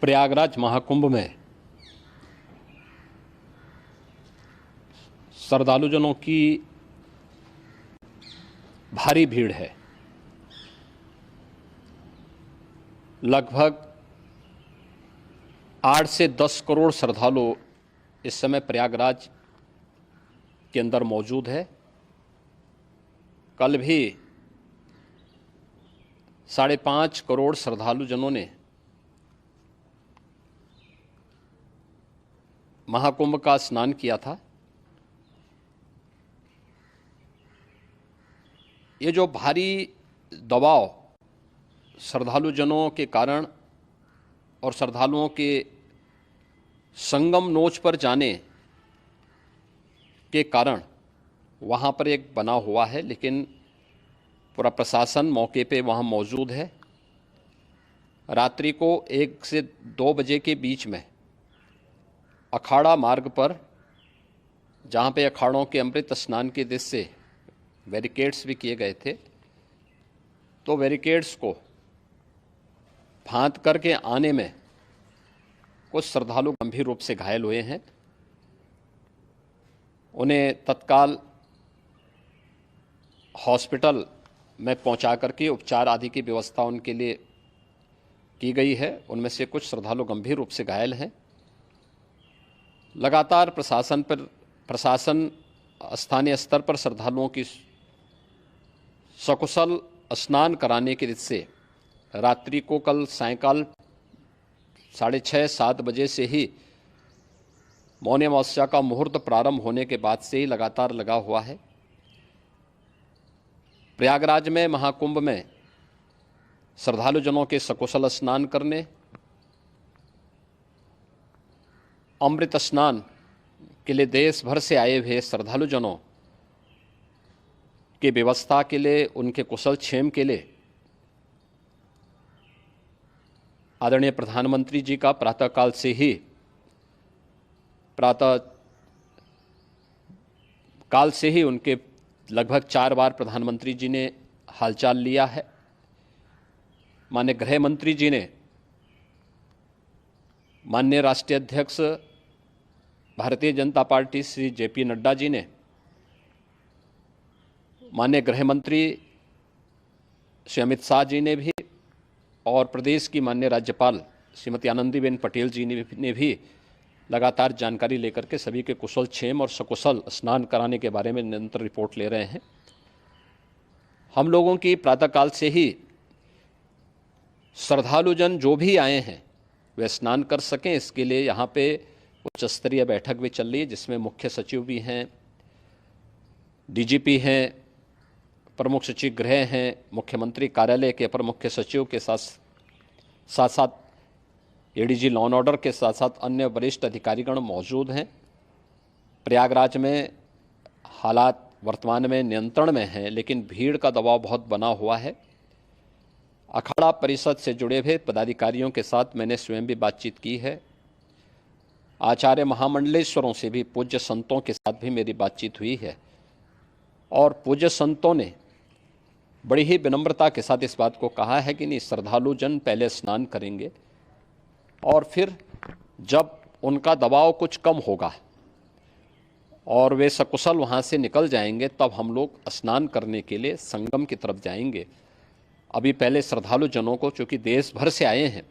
प्रयागराज महाकुंभ में श्रद्धालुजनों की भारी भीड़ है। लगभग 8 से 10 करोड़ श्रद्धालु इस समय प्रयागराज के अंदर मौजूद है। कल भी 5.5 करोड़ श्रद्धालुजनों ने महाकुंभ का स्नान किया था। ये जो भारी दबाव श्रद्धालुजनों के कारण और श्रद्धालुओं के संगम नोच पर जाने के कारण वहाँ पर एक बना हुआ है, लेकिन पूरा प्रशासन मौके पे वहाँ मौजूद है। रात्रि को 1 से 2 बजे के बीच में अखाड़ा मार्ग पर, जहाँ पे अखाड़ों के अमृत स्नान के दृश्य से बैरिकेड्स भी किए गए थे, तो बैरिकेड्स को फांद करके आने में कुछ श्रद्धालु गंभीर रूप से घायल हुए हैं। उन्हें तत्काल हॉस्पिटल में पहुंचा करके उपचार आदि की व्यवस्था उनके लिए की गई है। उनमें से कुछ श्रद्धालु गंभीर रूप से घायल हैं। लगातार प्रशासन स्थानीय स्तर पर श्रद्धालुओं की सकुशल स्नान कराने के दृष्टि से रात्रि को कल सायंकाल 6:30-7 बजे से ही मौनी अमावस्या का मुहूर्त प्रारंभ होने के बाद से ही लगातार लगा हुआ है। प्रयागराज में महाकुंभ में श्रद्धालुजनों के सकुशल स्नान करने, अमृत स्नान के लिए देश भर से आए हुए श्रद्धालुजनों की व्यवस्था के लिए, उनके कुशल क्षेम के लिए आदरणीय प्रधानमंत्री जी का प्रातःकाल से ही उनके लगभग 4 बार प्रधानमंत्री जी ने हालचाल लिया है। माननीय गृह मंत्री जी ने, माननीय राष्ट्रीय अध्यक्ष भारतीय जनता पार्टी श्री JP नड्डा जी ने, माननीय गृह मंत्री श्री अमित शाह जी ने भी, और प्रदेश की माननीय राज्यपाल श्रीमती आनंदीबेन पटेल जी ने भी लगातार जानकारी लेकर के सभी के कुशल क्षेम और सकुशल स्नान कराने के बारे में निरंतर रिपोर्ट ले रहे हैं। हम लोगों की प्रातःकाल से ही श्रद्धालुजन जो भी आए हैं वे स्नान कर सकें, इसके लिए यहाँ पे उच्च स्तरीय बैठक भी चल रही है, जिसमें मुख्य सचिव भी हैं, DGP हैं, प्रमुख सचिव गृह हैं, मुख्यमंत्री कार्यालय के अपर मुख्य सचिव के साथ ADG लॉ एंड ऑर्डर के साथ साथ अन्य वरिष्ठ अधिकारीगण मौजूद हैं। प्रयागराज में हालात वर्तमान में नियंत्रण में हैं, लेकिन भीड़ का दबाव बहुत बना हुआ है। अखाड़ा परिषद से जुड़े हुए पदाधिकारियों के साथ मैंने स्वयं भी बातचीत की है। आचार्य महामंडलेश्वरों से भी, पूज्य संतों के साथ भी मेरी बातचीत हुई है, और पूज्य संतों ने बड़ी ही विनम्रता के साथ इस बात को कहा है कि नहीं, श्रद्धालु जन पहले स्नान करेंगे और फिर जब उनका दबाव कुछ कम होगा और वे सकुशल वहाँ से निकल जाएंगे, तब हम लोग स्नान करने के लिए संगम की तरफ जाएंगे। अभी पहले श्रद्धालु जनों को, चूँकि देश भर से आए हैं,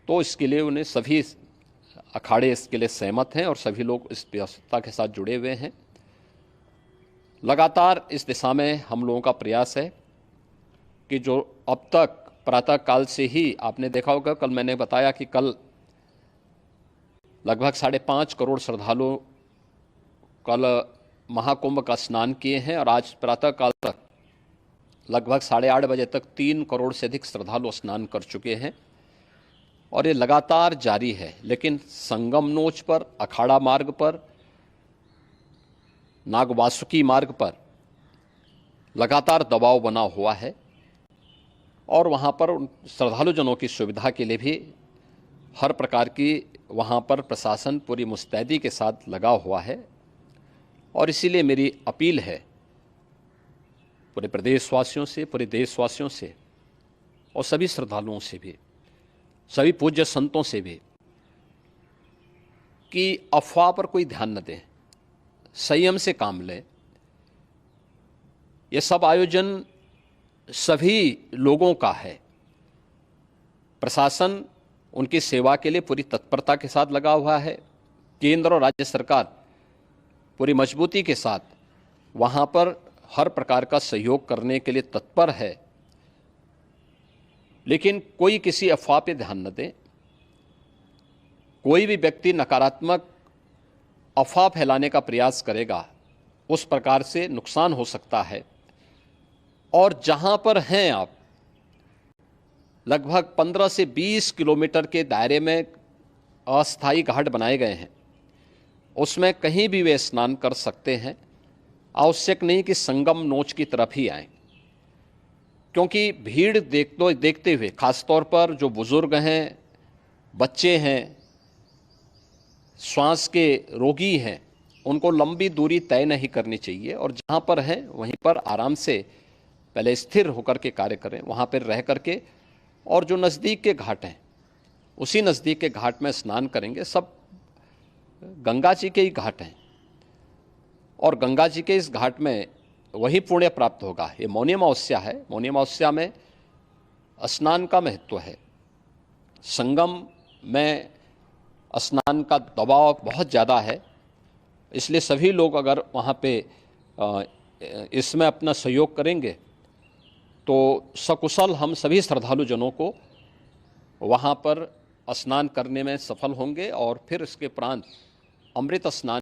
तो इसके लिए उन्हें सभी अखाड़े इसके लिए सहमत हैं और सभी लोग इस व्यवस्था के साथ जुड़े हुए हैं। लगातार इस दिशा में हम लोगों का प्रयास है कि जो अब तक प्रातःकाल से ही आपने देखा होगा, कल मैंने बताया कि कल लगभग 5.5 करोड़ श्रद्धालु कल महाकुंभ का स्नान किए हैं, और आज प्रातःकाल तक लगभग 8:30 बजे तक 3 करोड़ से अधिक श्रद्धालु स्नान कर चुके हैं, और ये लगातार जारी है। लेकिन संगम नोच पर, अखाड़ा मार्ग पर, नागवासुकी मार्ग पर लगातार दबाव बना हुआ है, और वहाँ पर श्रद्धालुजनों की सुविधा के लिए भी हर प्रकार की वहाँ पर प्रशासन पूरी मुस्तैदी के साथ लगा हुआ है। और इसीलिए मेरी अपील है पूरे प्रदेशवासियों से, पूरे देशवासियों से और सभी श्रद्धालुओं से भी, सभी पूज्य संतों से भी कि अफवाह पर कोई ध्यान न दें, संयम से काम लें। ये सब आयोजन सभी लोगों का है। प्रशासन उनकी सेवा के लिए पूरी तत्परता के साथ लगा हुआ है। केंद्र और राज्य सरकार पूरी मजबूती के साथ वहाँ पर हर प्रकार का सहयोग करने के लिए तत्पर है। लेकिन कोई किसी अफवाह पे ध्यान न दे। कोई भी व्यक्ति नकारात्मक अफवाह फैलाने का प्रयास करेगा, उस प्रकार से नुकसान हो सकता है। और जहाँ पर हैं आप, लगभग 15 से 20 किलोमीटर के दायरे में अस्थायी घाट बनाए गए हैं, उसमें कहीं भी वे स्नान कर सकते हैं। आवश्यक नहीं कि संगम नोच की तरफ ही आएं, क्योंकि भीड़ देखते हुए खासतौर पर जो बुजुर्ग हैं, बच्चे हैं, श्वास के रोगी हैं, उनको लंबी दूरी तय नहीं करनी चाहिए। और जहाँ पर हैं वहीं पर आराम से पहले स्थिर होकर के कार्य करें, वहाँ पर रह करके। और जो नज़दीक के घाट हैं, उसी नज़दीक के घाट में स्नान करेंगे। सब गंगा जी के ही घाट हैं और गंगा जी के इस घाट में वही पुण्य प्राप्त होगा। ये मौनी अमावस्या है। मौनी अमावस्या में स्नान का महत्व है। संगम में स्नान का दबाव बहुत ज़्यादा है, इसलिए सभी लोग अगर वहाँ पे इसमें अपना सहयोग करेंगे तो सकुशल हम सभी श्रद्धालु जनों को वहाँ पर स्नान करने में सफल होंगे। और फिर इसके उपरांत अमृत स्नान